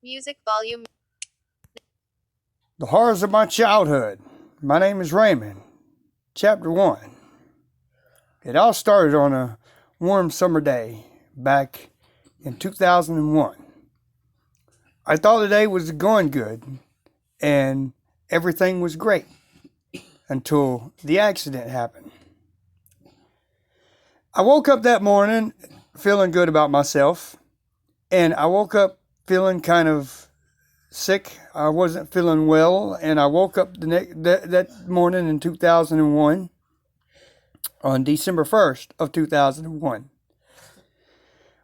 Music volume. The Horrors of My Childhood. My name is Raymond. Chapter 1. It all started on a warm summer day back in 2001. I thought the day was going good and everything was great until the accident happened. I woke up that morning feeling good about myself, and I woke up feeling kind of sick. I wasn't feeling well, and I woke up that morning in 2001 on December 1st of 2001.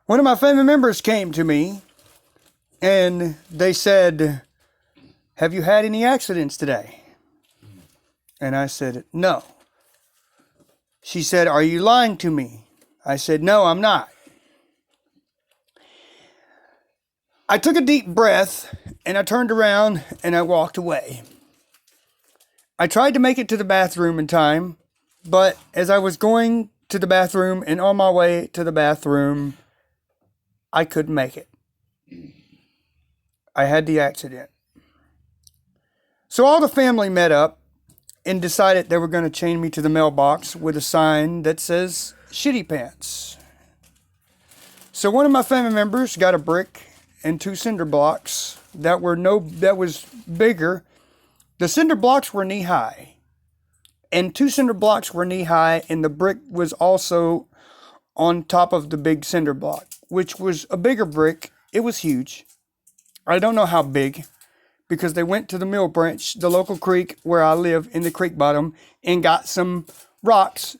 One of my family members came to me and they said, "Have you had any accidents today?" And I said, "No." She said, "Are you lying to me?" I said, "No, I'm not." I took a deep breath and I turned around and I walked away. I tried to make it to the bathroom in time, but as I was going to the bathroom and on my way to the bathroom, I couldn't make it. I had the accident. So all the family met up and decided they were going to chain me to the mailbox with a sign that says "Shitty Pants." So one of my family members got a brick and 2 cinder blocks that was bigger. The cinder blocks were knee high, and 2 cinder blocks were knee high, and the brick was also on top of the big cinder block, which was a bigger brick. It was huge. I don't know how big, because they went to the mill branch, the local creek where I live in the creek bottom, and got some rocks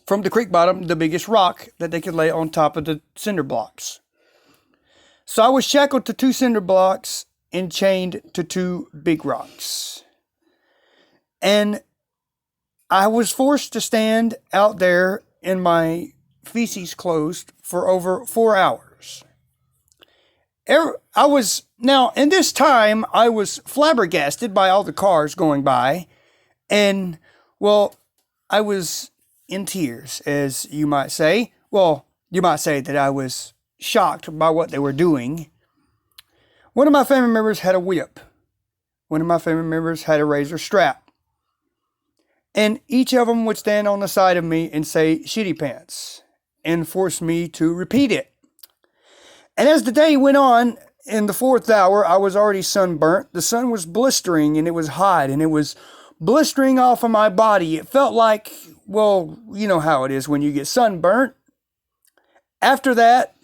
from the creek bottom, the biggest rock that they could lay on top of the cinder blocks. So I was shackled to 2 cinder blocks and chained to 2 big rocks. And I was forced to stand out there in my feces clothes for over 4 hours. Now, in this time, I was flabbergasted by all the cars going by. And, well, I was in tears, as you might say. Well, you might say that I was shocked by what they were doing. One of my family members had a whip. One of my family members had a razor strap. And each of them would stand on the side of me and say "Shitty Pants" and force me to repeat it. And as the day went on, in the 4th hour, I was already sunburnt. The sun was blistering and it was hot and it was blistering off of my body. It felt like, well, you know how it is when you get sunburnt. After that,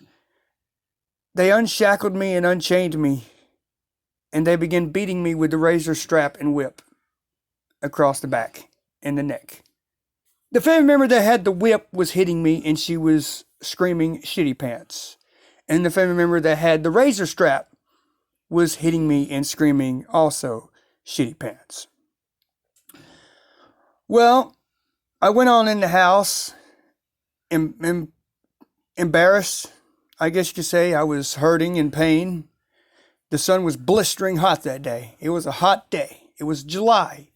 they unshackled me and unchained me, and they began beating me with the razor strap and whip across the back and the neck. The family member that had the whip was hitting me, and she was screaming "Shitty Pants." And the family member that had the razor strap was hitting me and screaming also "Shitty Pants." Well, I went on in the house, embarrassed. I guess you could say I was hurting in pain. The sun was blistering hot that day. It was a hot day. It was July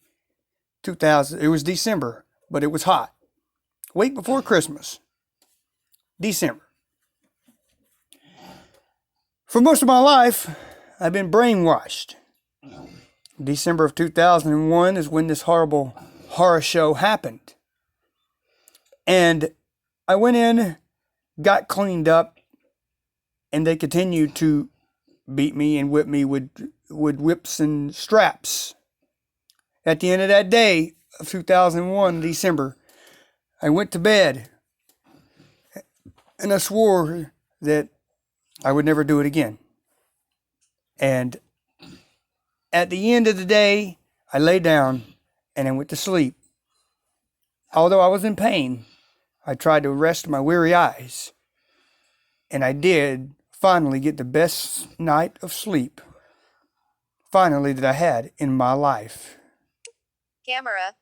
2000. It was December, but it was hot. Week before Christmas. December. For most of my life, I've been brainwashed. December of 2001 is when this horrible horror show happened. And I went in, got cleaned up, and they continued to beat me and whip me with whips and straps. At the end of that day of 2001, December, I went to bed and I swore that I would never do it again. And at the end of the day, I lay down and I went to sleep. Although I was in pain, I tried to rest my weary eyes. And I did finally get the best night of sleep, finally, that I had in my life. Camera.